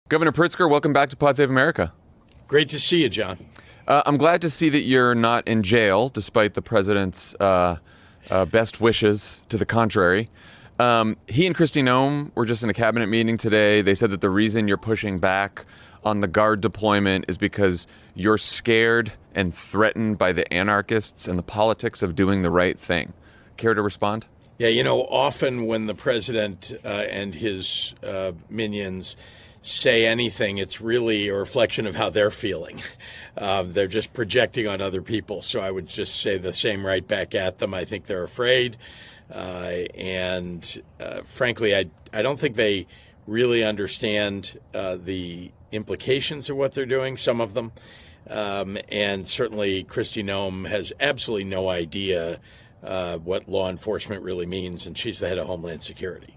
Governor Pritzker, welcome back to Pod Save America. Great to see you, John. I'm glad to see that you're not in jail, despite the president's best wishes to the contrary. He and Kristi Noem were just in a cabinet meeting today. They said that the reason you're pushing back on the guard deployment is because you're scared and threatened by the anarchists and the politics of doing the right thing. Care to respond? Yeah, often when the president and his minions say anything, it's really a reflection of how they're feeling. They're just projecting on other people. So I would just say the same right back at them. I think they're afraid. And frankly, I don't think they really understand the implications of what they're doing, some of them. And certainly Kristi Noem has absolutely no idea what law enforcement really means, and she's the head of Homeland Security.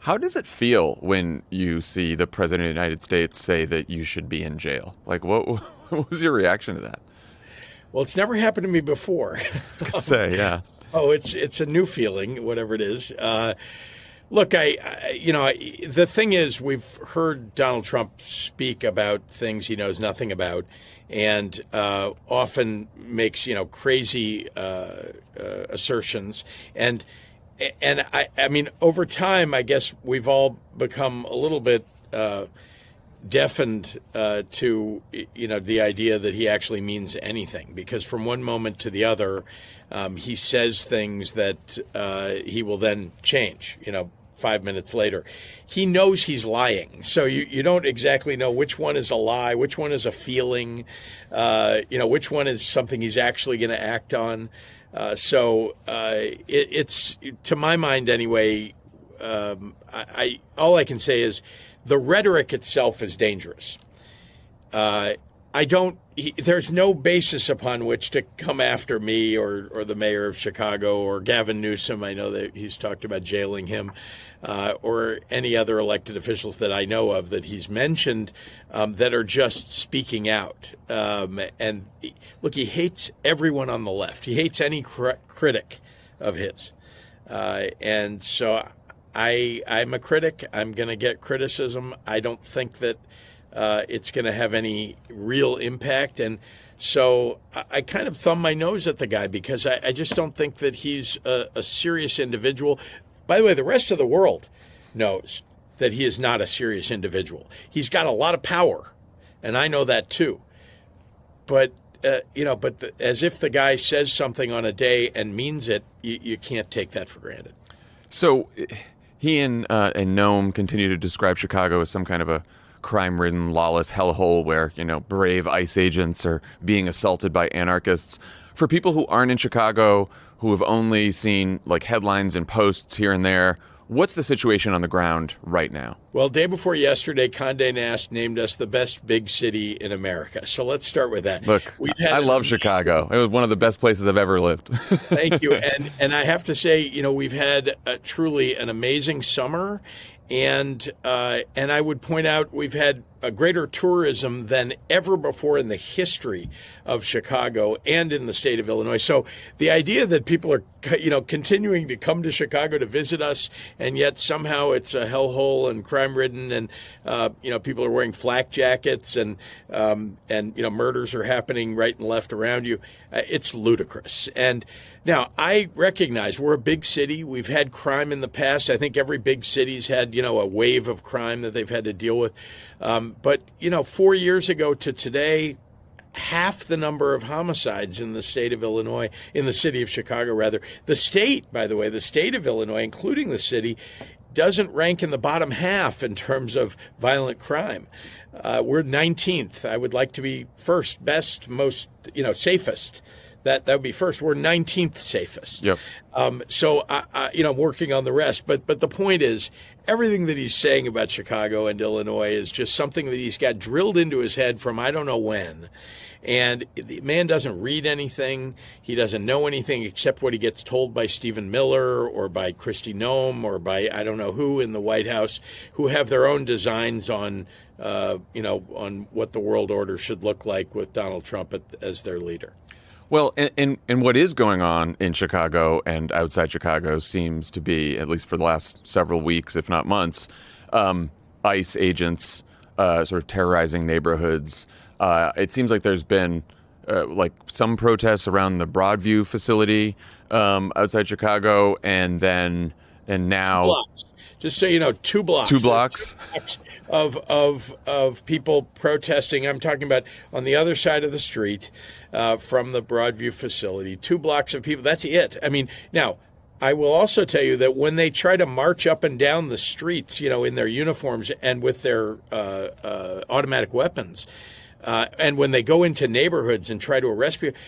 How does it feel when you see the president of the United States say that you should be in jail? Like, what was your reaction to that? Well, it's never happened to me before. I was going to say, yeah. Oh, it's a new feeling, whatever it is. Look, the thing is, we've heard Donald Trump speak about things he knows nothing about, and often makes crazy assertions. And I mean, over time, I guess we've all become a little bit deafened to the idea that he actually means anything, because from one moment to the other, he says things that he will then change. 5 minutes later, he knows he's lying. So you don't exactly know which one is a lie, which one is a feeling, which one is something he's actually going to act on. So it's, to my mind anyway, all I can say is the rhetoric itself is dangerous. There's no basis upon which to come after me or the mayor of Chicago or Gavin Newsom. I know that he's talked about jailing him, or any other elected officials that I know of that he's mentioned that are just speaking out. And look, he hates everyone on the left. He hates any critic of his. And so I'm a critic. I'm going to get criticism. I don't think that it's going to have any real impact. And so I kind of thumb my nose at the guy because I just don't think that he's a serious individual. By the way, the rest of the world knows that he is not a serious individual. He's got a lot of power, and I know that too. But, as if the guy says something on a day and means it, you can't take that for granted. So he and Noem continue to describe Chicago as some kind of a crime-ridden, lawless hellhole where, brave ICE agents are being assaulted by anarchists. For people who aren't in Chicago, who have only seen headlines and posts here and there, what's the situation on the ground right now? Well, day before yesterday, Condé Nast named us the best big city in America. So let's start with that. Look, I love Chicago. It was one of the best places I've ever lived. Thank you. And I have to say, we've had truly an amazing summer. And I would point out we've had a greater tourism than ever before in the history of Chicago and in the state of Illinois. So the idea that people are, continuing to come to Chicago to visit us, and yet somehow it's a hellhole and crime-ridden, and people are wearing flak jackets, and murders are happening right and left around you, it's ludicrous. And now, I recognize we're a big city. We've had crime in the past. I think every big city's had, a wave of crime that they've had to deal with. But 4 years ago to today, half the number of homicides in the state of Illinois, in the city of Chicago, rather. The state, by the way, the state of Illinois, including the city, doesn't rank in the bottom half in terms of violent crime. We're 19th. I would like to be first, best, most, safest. That would be first. We're 19th safest. Yep. So, working on the rest. But the point is, everything that he's saying about Chicago and Illinois is just something that he's got drilled into his head from I don't know when. And the man doesn't read anything. He doesn't know anything except what he gets told by Stephen Miller or by Kristi Noem or by I don't know who in the White House, who have their own designs on what the world order should look like with Donald Trump as their leader. Well, and what is going on in Chicago and outside Chicago seems to be, at least for the last several weeks, if not months, ICE agents sort of terrorizing neighborhoods. It seems like there's been like some protests around the Broadview facility outside Chicago, and now 2 blocks. Just so you know, 2 blocks. 2 blocks of people protesting. I'm talking about on the other side of the street from the Broadview facility. 2 blocks of people. That's it. I mean, now I will also tell you that when they try to march up and down the streets, in their uniforms and with their automatic weapons, and when they go into neighborhoods and try to arrest people,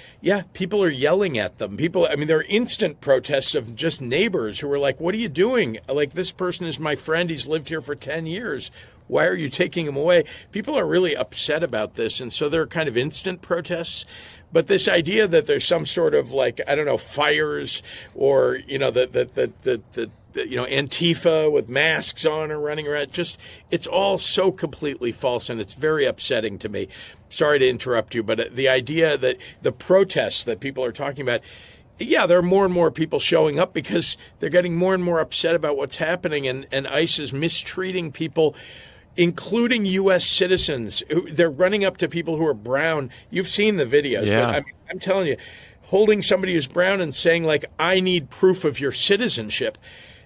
people are yelling at them. There are instant protests of just neighbors who are like, what are you doing? Like, this person is my friend. He's lived here for 10 years. Why are you taking him away? People are really upset about this. And so there are kind of instant protests. But this idea that there's some sort of fires or, Antifa with masks on or running around, it's all so completely false, and it's very upsetting to me. Sorry to interrupt you, but the idea that the protests that people are talking about, there are more and more people showing up because they're getting more and more upset about what's happening, and ICE is mistreating people, including U.S. citizens. They're running up to people who are brown. You've seen the videos. Yeah. But I'm telling you, holding somebody who's brown and saying, I need proof of your citizenship.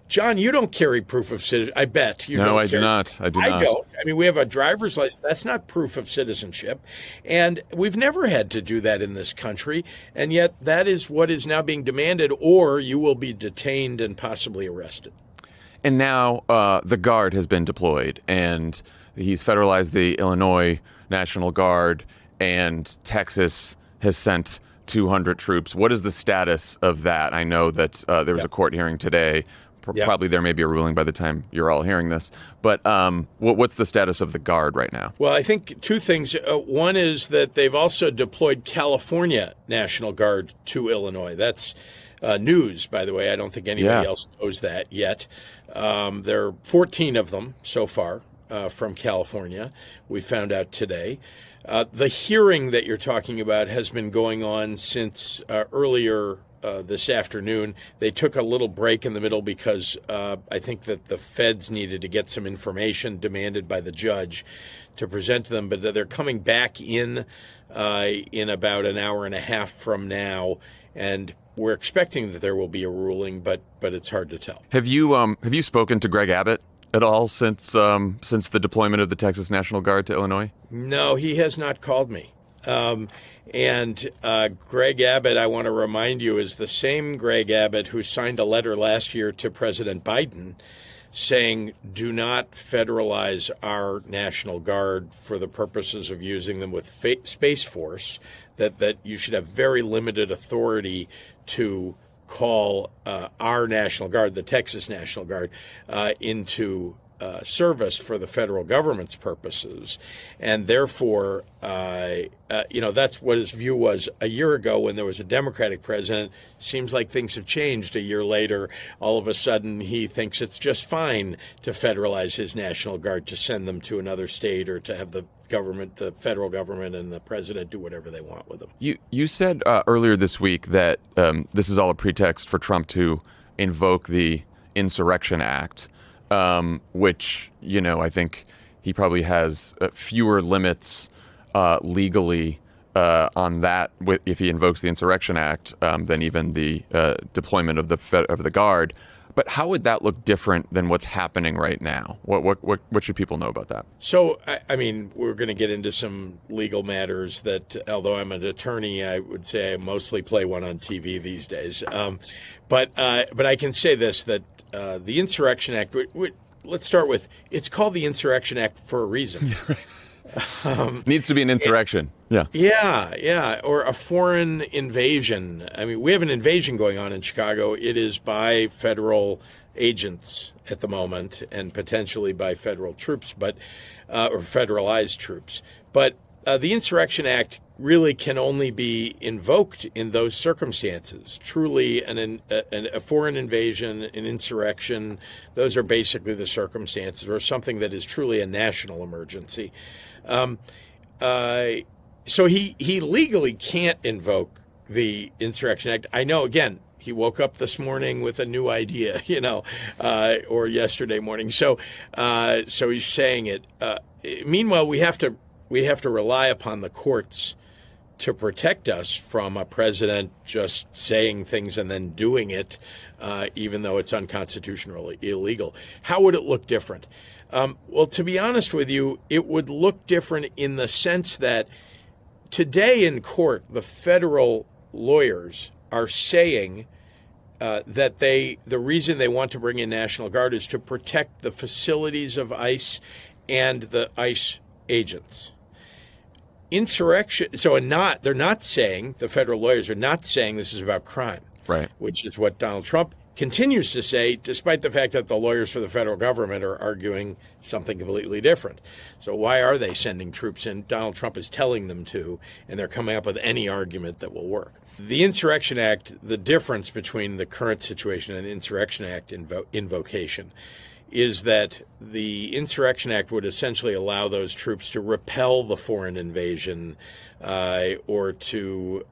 John, you don't carry proof of citizenship. I bet you don't. No, I do not. I do not. I don't. We have a driver's license. That's not proof of citizenship. And we've never had to do that in this country. And yet that is what is now being demanded, or you will be detained and possibly arrested. And now the Guard has been deployed, and he's federalized the Illinois National Guard, and Texas has sent 200 troops. What is the status of that? I know that there was a court hearing today. Probably there may be a ruling by the time you're all hearing this. But what's the status of the Guard right now? Well, I think 2 things. One is that they've also deployed California National Guard to Illinois. That's news, by the way. I don't think anybody else knows that yet. There are 14 of them so far from California, we found out today. The hearing that you're talking about has been going on since earlier this afternoon. They took a little break in the middle because I think that the feds needed to get some information demanded by the judge to present to them. But they're coming back in about an hour and a half from now, and we're expecting that there will be a ruling, but it's hard to tell. Have you spoken to Greg Abbott at all since the deployment of the Texas National Guard to Illinois? No, he has not called me. And Greg Abbott, I want to remind you, is the same Greg Abbott who signed a letter last year to President Biden saying, do not federalize our National Guard for the purposes of using them with Space Force, that you should have very limited authority to call our National Guard, the Texas National Guard, into service for the federal government's purposes. And therefore, that's what his view was a year ago when there was a Democratic president. Seems like things have changed a year later. All of a sudden, he thinks it's just fine to federalize his National Guard, to send them to another state, or to have the government, the federal government, and the president do whatever they want with them. You said earlier this week that this is all a pretext for Trump to invoke the Insurrection Act, which, I think he probably has fewer limits legally on that if he invokes the Insurrection Act than even the deployment of the Guard. But how would that look different than what's happening right now? What should people know about that? So, we're going to get into some legal matters that, although I'm an attorney, I would say I mostly play one on TV these days. But I can say this, that the Insurrection Act, let's start with, it's called the Insurrection Act for a reason. Needs to be an insurrection. Yeah, or a foreign invasion. We have an invasion going on in Chicago. It is by federal agents at the moment, and potentially by federal troops, or federalized troops. But the Insurrection Act really can only be invoked in those circumstances. Truly, a foreign invasion, an insurrection, those are basically the circumstances, or something that is truly a national emergency. So he legally can't invoke the Insurrection Act. I know, again, He woke up this morning with a new idea, or yesterday morning. So he's saying it. Meanwhile, we have to rely upon the courts to protect us from a president just saying things and then doing it, even though it's unconstitutionally illegal. How would it look different? Well, to be honest with you, it would look different in the sense that today in court, the federal lawyers are saying that the reason they want to bring in National Guard is to protect the facilities of ICE and the ICE agents. Insurrection. They're not saying, the federal lawyers are not saying this is about crime, right? Which is what Donald Trump continues to say, despite the fact that the lawyers for the federal government are arguing something completely different. So why are they sending troops in? Donald Trump is telling them to, and they're coming up with any argument that will work. The Insurrection Act, the difference between the current situation and Insurrection Act invocation is that the Insurrection Act would essentially allow those troops to repel the foreign invasion or to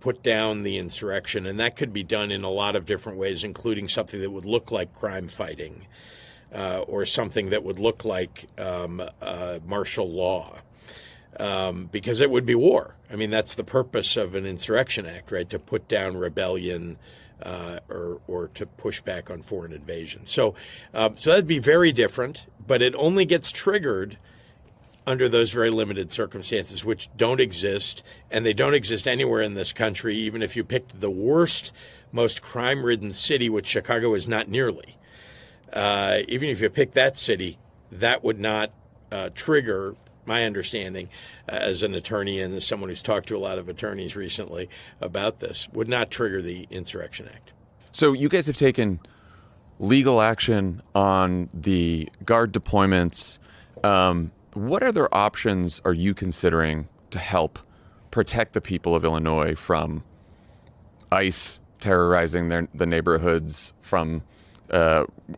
put down the insurrection. And that could be done in a lot of different ways, including something that would look like crime fighting or something that would look like martial law. Because it would be war. I mean, that's the purpose of an Insurrection Act, right? To put down rebellion or to push back on foreign invasion. So that'd be very different, but it only gets triggered under those very limited circumstances, which don't exist, and they don't exist anywhere in this country, even if you picked the worst, most crime-ridden city, which Chicago is not nearly. Even if you pick that city, that would not trigger, my understanding as an attorney and as someone who's talked to a lot of attorneys recently about this, would not trigger the Insurrection Act. So you guys have taken legal action on the Guard deployments. What other options are you considering to help protect the people of Illinois from ICE terrorizing the neighborhoods, from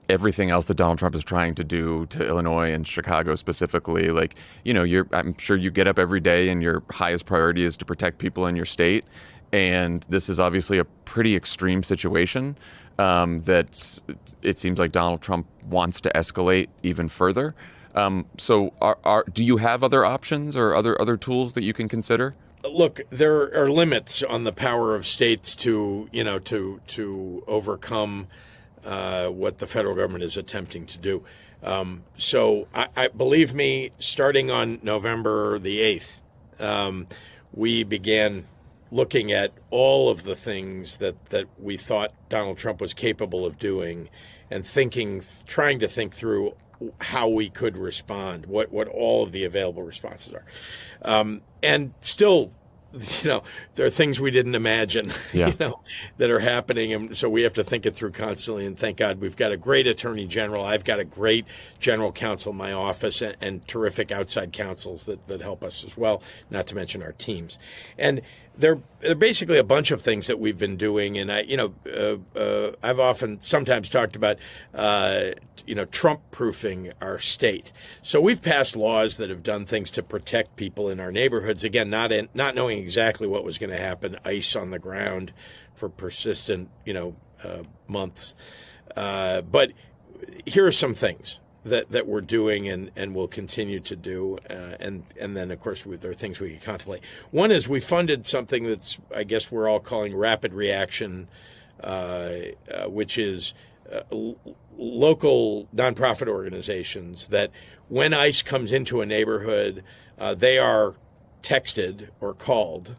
everything else that Donald Trump is trying to do to Illinois and Chicago specifically? Like, I'm sure you get up every day and your highest priority is to protect people in your state. And this is obviously a pretty extreme situation that it seems like Donald Trump wants to escalate even further. So do you have other options or other tools that you can consider? Look, there are limits on the power of states to overcome what the federal government is attempting to do. So I believe me, starting on November the 8th, we began looking at all of the things that we thought Donald Trump was capable of doing and trying to think through how we could respond, what all of the available responses are. And still, there are things we didn't imagine, that are happening. And so we have to think it through constantly. And thank God we've got a great attorney general. I've got a great general counsel in my office and terrific outside counsels that help us as well, not to mention our teams. And they're basically a bunch of things that we've been doing. And I've sometimes talked about, Trump-proofing our state. So we've passed laws that have done things to protect people in our neighborhoods. Again, not knowing exactly what was going to happen, ice on the ground for persistent, months. But here are some things that we're doing and will continue to do. And then, of course, there are things we can contemplate. One is we funded something that's, I guess we're all calling rapid reaction, which is local nonprofit organizations that when ICE comes into a neighborhood, they are texted or called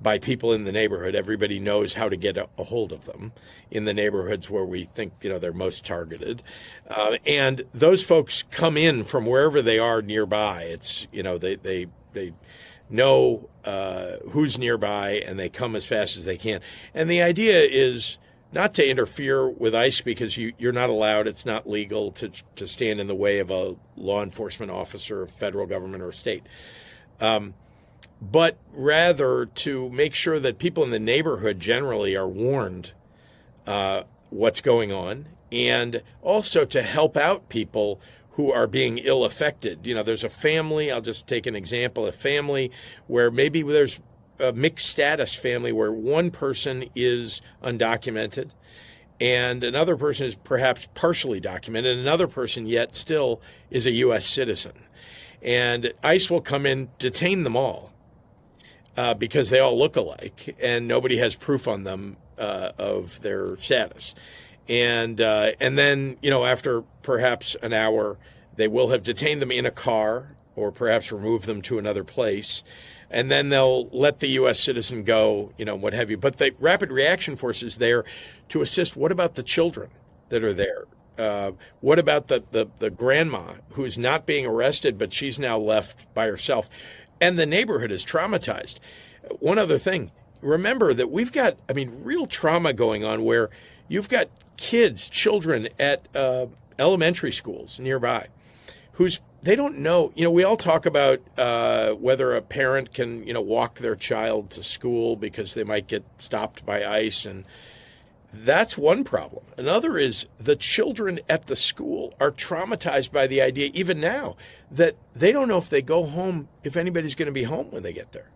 by people in the neighborhood. Everybody knows how to get a hold of them in the neighborhoods where we think they're most targeted, and those folks come in from wherever they are nearby. It's they know who's nearby and they come as fast as they can. And the idea is not to interfere with ICE because you're not allowed. It's not legal to stand in the way of a law enforcement officer of federal government or state. But rather to make sure that people in the neighborhood generally are warned what's going on, and also to help out people who are being ill affected. There's a family, I'll just take an example, a family where maybe there's a mixed status family where one person is undocumented and another person is perhaps partially documented, and another person yet still is a U.S. citizen. And ICE will come in, detain them all because they all look alike and nobody has proof on them of their status. And then, after perhaps an hour, they will have detained them in a car or perhaps remove them to another place. And then they'll let the U.S. citizen go, what have you. But the Rapid Reaction Force is there to assist. What about the children that are there? What about the grandma who's not being arrested, but she's now left by herself? And the neighborhood is traumatized. One other thing, remember that we've got, real trauma going on where you've got children at elementary schools nearby they don't know. We all talk about whether a parent can, walk their child to school because they might get stopped by ICE. And that's one problem. Another is the children at the school are traumatized by the idea, even now, that they don't know if they go home, if anybody's going to be home when they get there.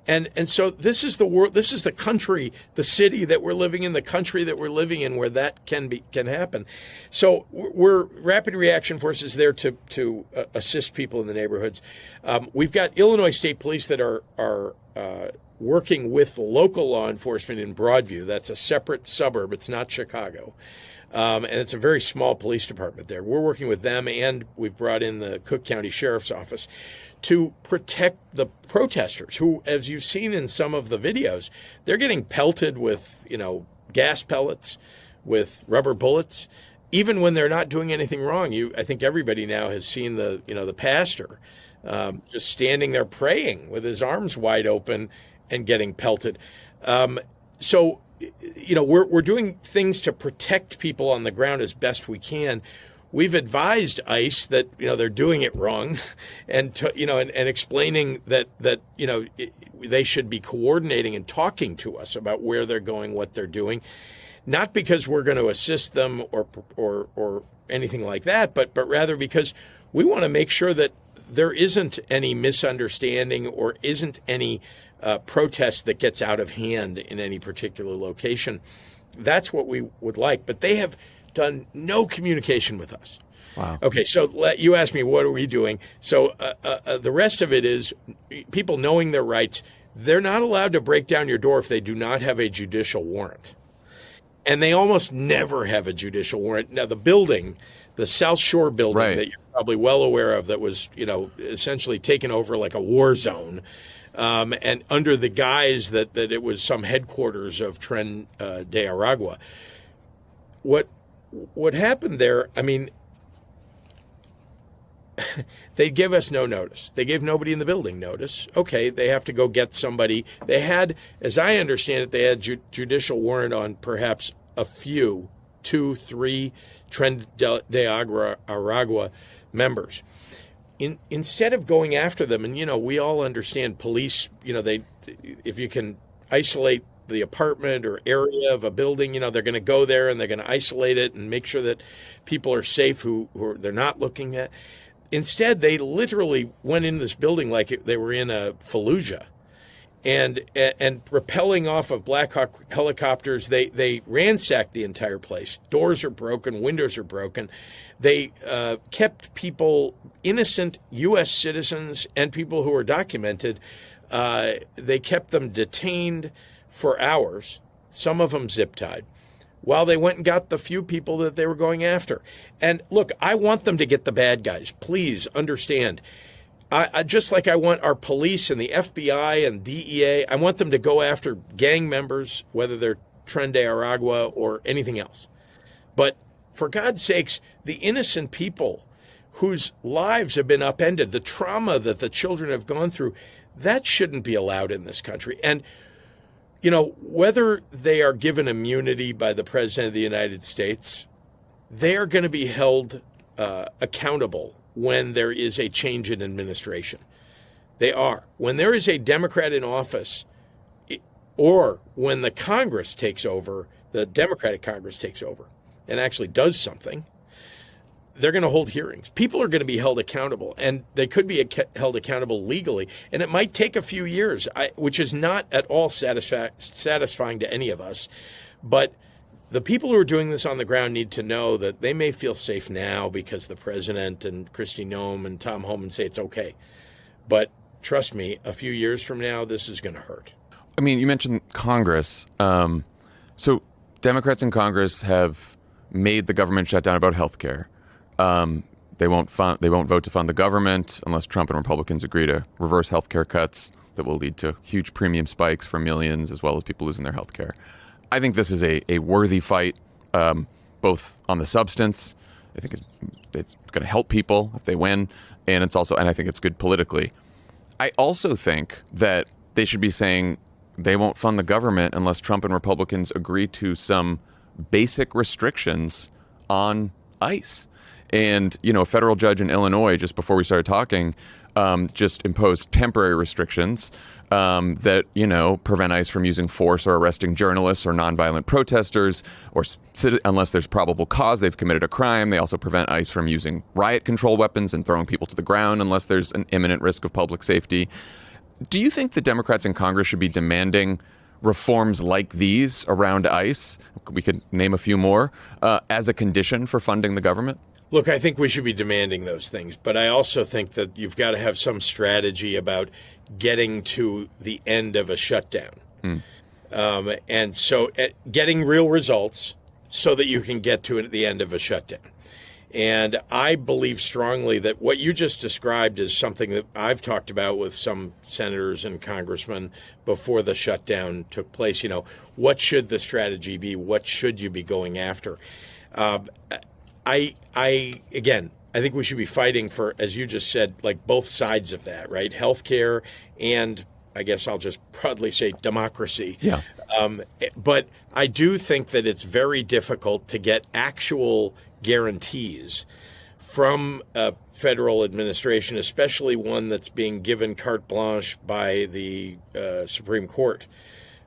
And so this is the world, this is the country, the city that we're living in, the country that we're living in where that can happen. So we're Rapid Reaction Forces there to assist people in the neighborhoods. We've got Illinois State Police that are working with local law enforcement in Broadview. That's a separate suburb. It's not Chicago. And it's a very small police department there. We're working with them, and we've brought in the Cook County Sheriff's Office to protect the protesters who, as you've seen in some of the videos, they're getting pelted with, gas pellets, with rubber bullets, even when they're not doing anything wrong. I think everybody now has seen the pastor just standing there praying with his arms wide open and getting pelted. So we're doing things to protect people on the ground as best we can. We've advised ICE that they're doing it wrong, and and explaining that they should be coordinating and talking to us about where they're going, what they're doing, not because we're going to assist them or anything like that, but rather because we want to make sure that there isn't any misunderstanding or isn't any protest that gets out of hand in any particular location. That's what we would like, but they have done no communication with us. Wow. Okay, so you asked me, what are we doing? So the rest of it is people knowing their rights. They're not allowed to break down your door if they do not have a judicial warrant. And they almost never have a judicial warrant. Now, the building, the South Shore building Right. that you're probably well aware of that was, essentially taken over like a war zone, and under the guise that it was some headquarters of Tren de Aragua. What happened there, they gave us no notice. They gave nobody in the building notice. Okay, they have to go get somebody. They had, as I understand it, they had judicial warrant on perhaps a few, 2, 3 Tren de Aragua members. Instead of going after them, and we all understand police, if you can isolate the apartment or area of a building, they're going to go there and they're going to isolate it and make sure that people are safe who they're not looking at. Instead, they literally went into this building like they were in a Fallujah, and rappelling off of Black Hawk helicopters, they ransacked the entire place. Doors are broken, windows are broken. They kept people, innocent U.S. citizens and people who are documented, they kept them detained for hours, some of them zip-tied, while they went and got the few people that they were going after. And look, I want them to get the bad guys. Please understand. I just like I want our police and the FBI and DEA, I want them to go after gang members, whether they're Tren de Aragua or anything else. But for God's sakes, the innocent people whose lives have been upended, the trauma that the children have gone through, that shouldn't be allowed in this country. And whether they are given immunity by the President of the United States, they are going to be held accountable when there is a change in administration. They are. When there is a Democrat in office, or when the Congress takes over, the Democratic Congress takes over and actually does something, they're going to hold hearings. People are going to be held accountable, and they could be held accountable legally. And it might take a few years, which is not at all satisfying to any of us. But the people who are doing this on the ground need to know that they may feel safe now because the president and Kristi Noem and Tom Homan say it's okay. But trust me, a few years from now, this is going to hurt. I mean, you mentioned Congress. So Democrats in Congress have made the government shutdown about health care. They won't vote to fund the government unless Trump and Republicans agree to reverse health care cuts that will lead to huge premium spikes for millions, as well as people losing their health care. I think this is a worthy fight, both on the substance. I think it's going to help people if they win, and I think it's good politically. I also think that they should be saying they won't fund the government unless Trump and Republicans agree to some basic restrictions on ICE. And, a federal judge in Illinois, just before we started talking, just imposed temporary restrictions that, prevent ICE from using force or arresting journalists or nonviolent protesters, or unless there's probable cause they've committed a crime. They also prevent ICE from using riot control weapons and throwing people to the ground unless there's an imminent risk of public safety. Do you think the Democrats in Congress should be demanding reforms like these around ICE? We could name a few more as a condition for funding the government. Look, I think we should be demanding those things, but I also think that you've got to have some strategy about getting to the end of a shutdown. And so getting real results so that you can get to the end of a shutdown. And I believe strongly that what you just described is something that I've talked about with some senators and congressmen before the shutdown took place. What should the strategy be? What should you be going after? I think we should be fighting for, as you just said, like both sides of that, right? Healthcare and, I guess I'll just proudly say, democracy. Yeah. But I do think that it's very difficult to get actual guarantees from a federal administration, especially one that's being given carte blanche by the Supreme Court,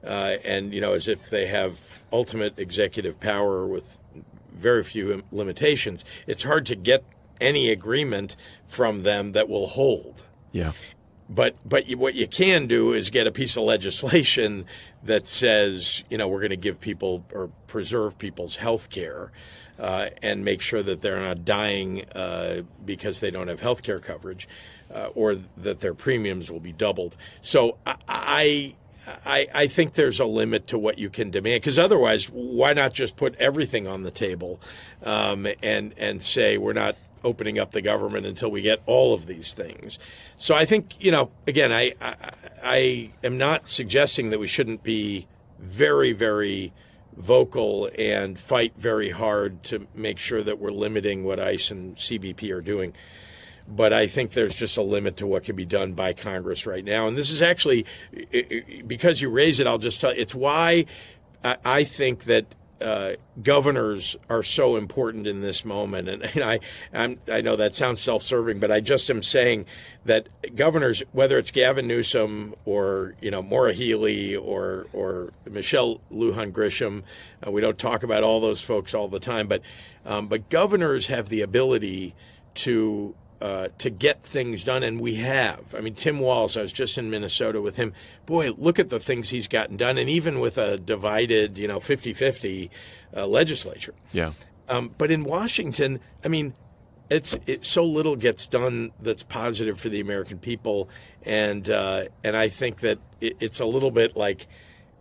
and as if they have ultimate executive power with very few limitations. It's hard to get any agreement from them that will hold. Yeah. But what you can do is get a piece of legislation that says, we're going to give people or preserve people's health care and make sure that they're not dying because they don't have health care coverage or that their premiums will be doubled. So I think there's a limit to what you can demand, because otherwise, why not just put everything on the table and say we're not opening up the government until we get all of these things. So I think, again, I am not suggesting that we shouldn't be very, very vocal and fight very hard to make sure that we're limiting what ICE and CBP are doing. But I think there's just a limit to what can be done by Congress right now. And this is actually, because you raise it, I'll just tell you, it's why I think that governors are so important in this moment. And I know that sounds self-serving, but I just am saying that governors, whether it's Gavin Newsom or Maura Healey or Michelle Lujan Grisham, we don't talk about all those folks all the time, but governors have the ability to get things done, and we have. I mean, Tim Walz, I was just in Minnesota with him. Boy, look at the things he's gotten done, and even with a divided, 50-50 legislature. Yeah. But in Washington, I mean, it's so little gets done that's positive for the American people, and I think that it's a little bit like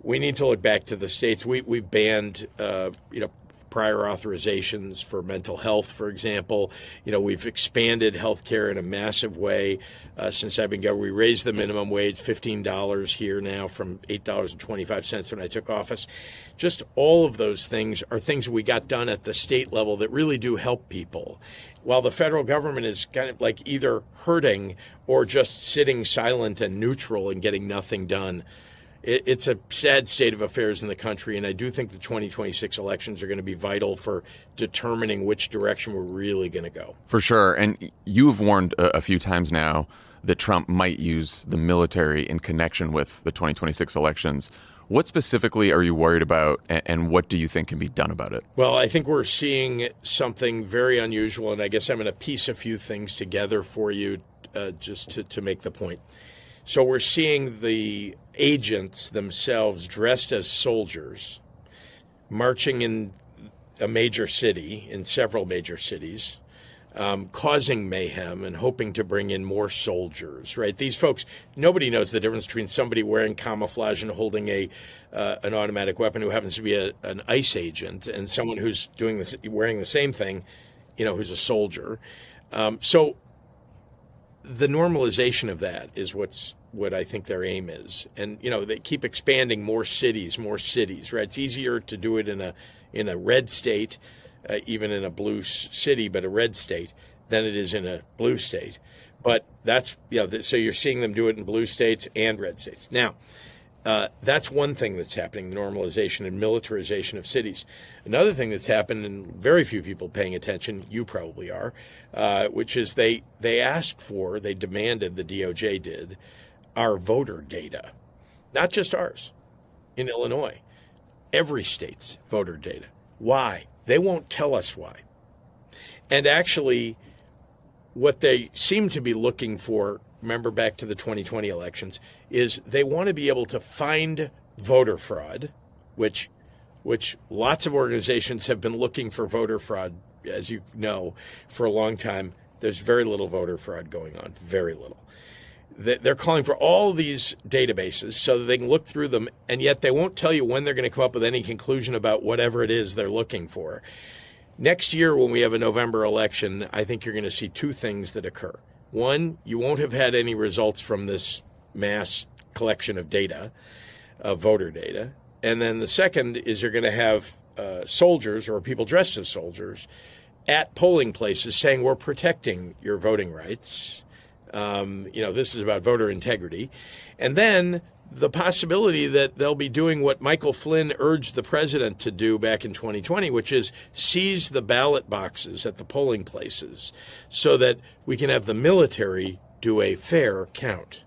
we need to look back to the states. We banned, prior authorizations for mental health, for example. We've expanded healthcare in a massive way since I've been governor. We raised the minimum wage, $15 here now from $8.25 when I took office. Just all of those things are things we got done at the state level that really do help people, while the federal government is kind of like either hurting or just sitting silent and neutral and getting nothing done. It's a sad state of affairs in the country, and I do think the 2026 elections are going to be vital for determining which direction we're really going to go. For sure. And you've warned a few times now that Trump might use the military in connection with the 2026 elections. What specifically are you worried about, and what do you think can be done about it? Well, I think we're seeing something very unusual, and I guess I'm going to piece a few things together for you just to make the point. So we're seeing the agents themselves dressed as soldiers marching in a major city, in several major cities, causing mayhem and hoping to bring in more soldiers, right? These folks, nobody knows the difference between somebody wearing camouflage and holding an automatic weapon who happens to be an ICE agent and someone who's doing this, wearing the same thing, who's a soldier. So the normalization of that is what I think their aim is. And, they keep expanding more cities, right? It's easier to do it in a red state, even in a blue city, but a red state, than it is in a blue state. But that's, so you're seeing them do it in blue states and red states. Now, that's one thing that's happening, normalization and militarization of cities. Another thing that's happened, and very few people paying attention, you probably are, which is they demanded, the DOJ did, our voter data. Not just ours in Illinois, every state's voter data. Why? They won't tell us why. And actually, what they seem to be looking for, remember back to the 2020 elections, is they want to be able to find voter fraud, which lots of organizations have been looking for voter fraud, as you know, for a long time. There's very little voter fraud going on, very little. They're calling for all these databases so that they can look through them, and yet they won't tell you when they're going to come up with any conclusion about whatever it is they're looking for. Next year, when we have a November election, I think you're going to see two things that occur. One, you won't have had any results from this mass collection of data, of voter data. And then the second is you're going to have soldiers or people dressed as soldiers at polling places saying, we're protecting your voting rights. This is about voter integrity. And then the possibility that they'll be doing what Michael Flynn urged the president to do back in 2020, which is seize the ballot boxes at the polling places so that we can have the military do a fair count.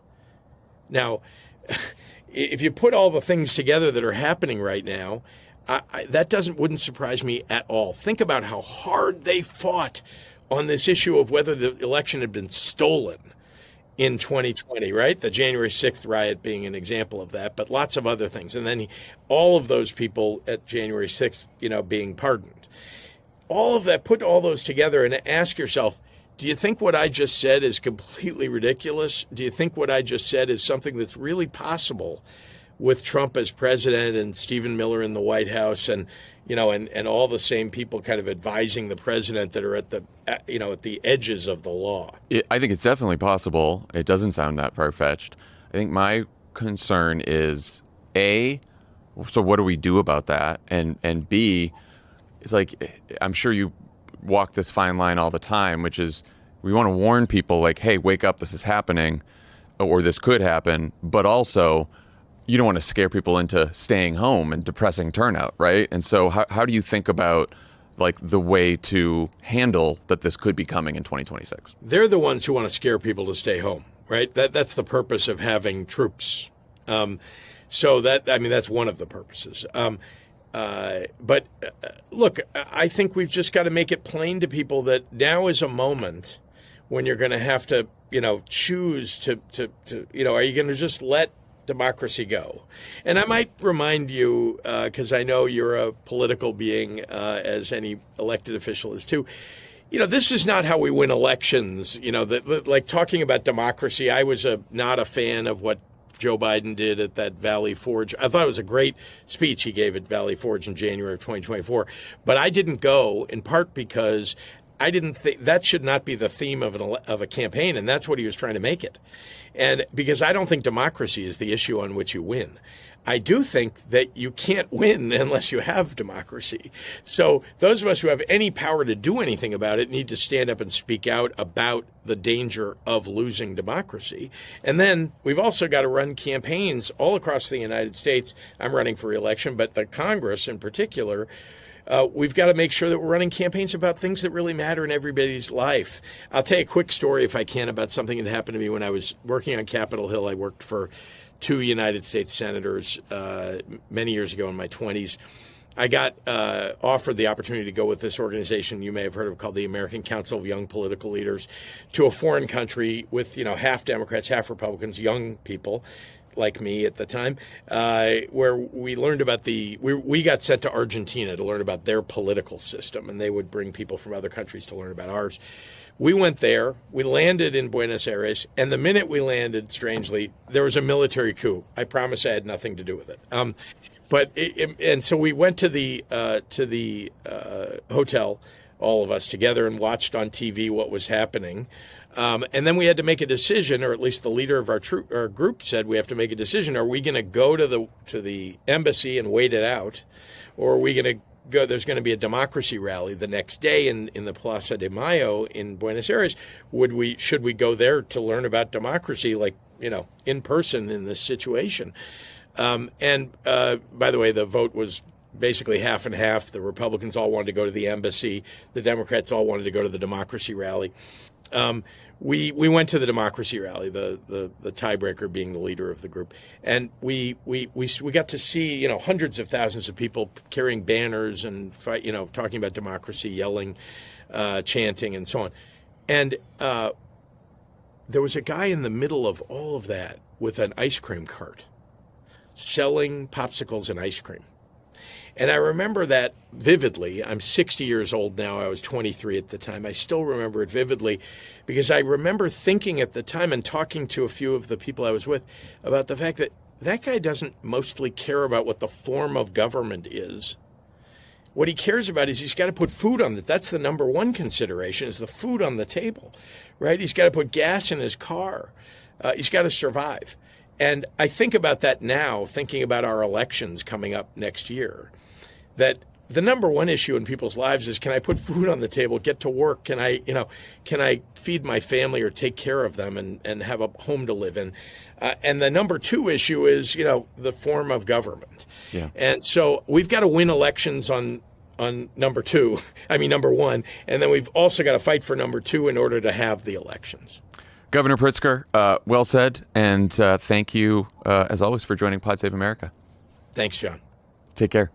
Now, if you put all the things together that are happening right now, that wouldn't surprise me at all. Think about how hard they fought on this issue of whether the election had been stolen in 2020, right? The January 6th riot being an example of that, but lots of other things. And then all of those people at January 6th, being pardoned. All of that, put all those together and ask yourself, do you think what I just said is completely ridiculous? Do you think what I just said is something that's really possible with Trump as president and Stephen Miller in the White House and all the same people kind of advising the president that are at the edges of the law? I think it's definitely possible. It doesn't sound that far-fetched. I think my concern is, A, so what do we do about that? And B, it's like, I'm sure you walk this fine line all the time, which is we want to warn people like, hey, wake up, this is happening, or this could happen, but also you don't want to scare people into staying home and depressing turnout, right? And so how do you think about like the way to handle that this could be coming in 2026? They're the ones who want to scare people to stay home, right? That's the purpose of having troops. So that's one of the purposes. But look, I think we've just got to make it plain to people that now is a moment when you're going to have to, choose to are you going to just let democracy go? And I might remind you, because I know you're a political being, as any elected official is too, this is not how we win elections. Like talking about democracy, I was not a fan of what Joe Biden did at that Valley Forge. I thought it was a great speech he gave at Valley Forge in January of 2024. But I didn't go, in part because I didn't think that should not be the theme of a campaign, and that's what he was trying to make it. And because I don't think democracy is the issue on which you win. I do think that you can't win unless you have democracy. So those of us who have any power to do anything about it need to stand up and speak out about the danger of losing democracy. And then we've also got to run campaigns all across the United States. I'm running for re-election, but the Congress in particular, we've got to make sure that we're running campaigns about things that really matter in everybody's life. I'll tell you a quick story, if I can, about something that happened to me when I was working on Capitol Hill. I worked for 2 United States senators many years ago in my 20s. I got offered the opportunity to go with this organization you may have heard of called the American Council of Young Political Leaders to a foreign country with, half Democrats, half Republicans, young people like me at the time, where we learned about we got sent to Argentina to learn about their political system, and they would bring people from other countries to learn about ours. We went there, we landed in Buenos Aires, and the minute we landed, strangely, there was a military coup. I promise I had nothing to do with it. And so we went to the hotel, all of us together, and watched on TV what was happening. And then we had to make a decision, or at least the leader of our group said we have to make a decision. Are we going to go to the embassy and wait it out, or are we going to go? There's going to be a democracy rally the next day in the Plaza de Mayo in Buenos Aires. Should we go there to learn about democracy, in person in this situation? And by the way, the vote was basically half and half. The Republicans all wanted to go to the embassy. The Democrats all wanted to go to the democracy rally. We went to the democracy rally, the tiebreaker being the leader of the group, and we got to see hundreds of thousands of people carrying banners and talking about democracy, yelling, chanting, and so on. And there was a guy in the middle of all of that with an ice cream cart, selling popsicles and ice cream. And I remember that vividly. I'm 60 years old now. I was 23 at the time. I still remember it vividly because I remember thinking at the time and talking to a few of the people I was with about the fact that that guy doesn't mostly care about what the form of government is. What he cares about is he's got to put food on it. That's the number one consideration, is the food on the table, right? He's got to put gas in his car. He's got to survive. And I think about that now, thinking about our elections coming up next year, that the number one issue in people's lives is, can I put food on the table, get to work? Can I feed my family or take care of them and have a home to live in? And the number two issue is, the form of government. Yeah. And so we've got to win elections on number one. And then we've also got to fight for number two in order to have the elections. Governor Pritzker, well said. And thank you, as always, for joining Pod Save America. Thanks, John. Take care.